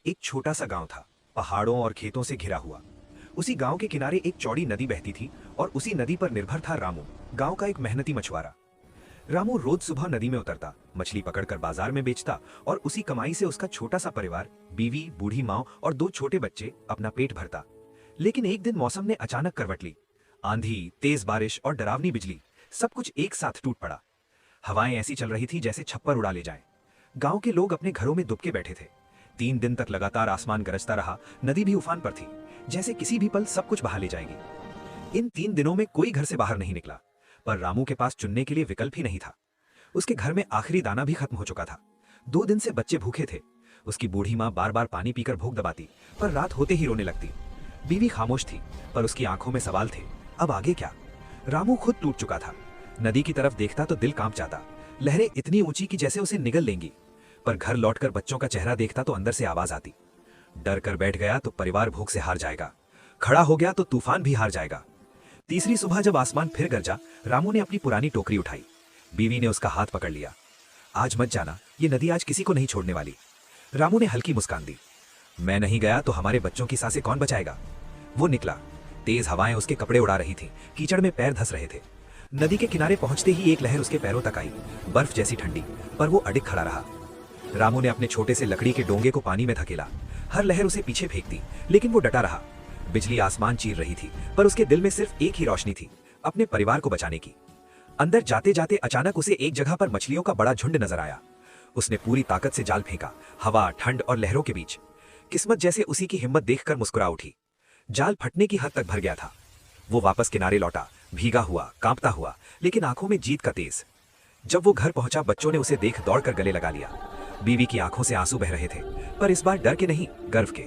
एक छोटा सा गांव था, पहाड़ों और खेतों से घिरा हुआ। उसी गांव के किनारे एक चौड़ी नदी बहती थी और उसी नदी पर निर्भर था रामू, गांव का एक मेहनती मछुआरा। रामू रोज सुबह नदी में उतरता, मछली पकड़कर बाजार में बेचता और उसी कमाई से उसका छोटा सा परिवार, बीवी, बूढ़ी माँ और 2 छोटे बच्चे अपना पेट भरता। लेकिन एक दिन मौसम ने अचानक करवट ली। आंधी, तेज बारिश और डरावनी बिजली, सब कुछ एक साथ टूट पड़ा। हवाएं ऐसी चल रही थी जैसे छप्पर उड़ा ले जाएं। गांव के लोग अपने घरों में दुबके बैठे थे। 3 दिन तक लगातार आसमान गरजता रहा, नदी भी उफान पर थी, जैसे किसी भी पल सब कुछ बहा ले जाएगी। इन 3 दिनों में कोई घर से बाहर नहीं निकला, पर रामू के पास चुनने के लिए विकल्प ही नहीं था। उसके घर में आखिरी दाना भी खत्म हो चुका था। 2 दिन से बच्चे भूखे थे। उसकी बूढ़ी माँ बार बार पानी पीकर भूख दबाती, पर रात होते ही रोने लगती। बीवी खामोश थी, पर उसकी आंखों में सवाल थे, अब आगे क्या? रामू खुद टूट चुका था। नदी की तरफ देखता तो दिल कांप जाता। लहरें इतनी ऊंची कि जैसे उसे निगल लेंगी। पर घर लौटकर बच्चों का चेहरा देखता तो अंदर से आवाज आती, डर कर बैठ गया तो परिवार भूख से हार जाएगा, खड़ा हो गया तो तूफान भी हार जाएगा। तीसरी सुबह जब आसमान फिर गरजा, रामू ने अपनी पुरानी टोकरी उठाई। बीवी ने उसका हाथ पकड़ लिया। आज मत जाना, ये नदी आज किसी को नहीं छोड़ने वाली। रामू ने हल्की मुस्कान दी। मैं नहीं गया तो हमारे बच्चों की सांसें कौन बचाएगा? वो निकला। तेज हवाएं उसके कपड़े उड़ा रही थीं, कीचड़ में पैर धंस रहे थे। नदी के किनारे पहुंचते ही एक लहर उसके पैरों तक आई, बर्फ जैसी ठंडी, पर वो अडिग खड़ा रहा। रामू ने अपने छोटे से लकड़ी के डोंगे को पानी में धकेला। हर लहर उसे पीछे फेंकती, लेकिन वो डटा रहा। बिजली आसमान चीर रही थी, पर उसके दिल में सिर्फ एक ही रोशनी थी, अपने परिवार को बचाने की। अंदर जाते जाते अचानक उसे एक जगह पर मछलियों का बड़ा झुंड नजर आया। उसने पूरी ताकत से जाल फेंका, हवा, ठंड और लहरों के बीच। किस्मत जैसे उसी की हिम्मत देखकर मुस्कुरा उठी। जाल फटने की हद तक भर गया था। वो वापस किनारे लौटा, भीगा हुआ, कांपता हुआ, लेकिन आंखों में जीत का तेज। जब वो घर पहुंचा, बच्चों ने उसे देख दौड़कर गले लगा लिया। बीवी की आंखों से आंसू बह रहे थे, पर इस बार डर के नहीं, गर्व के।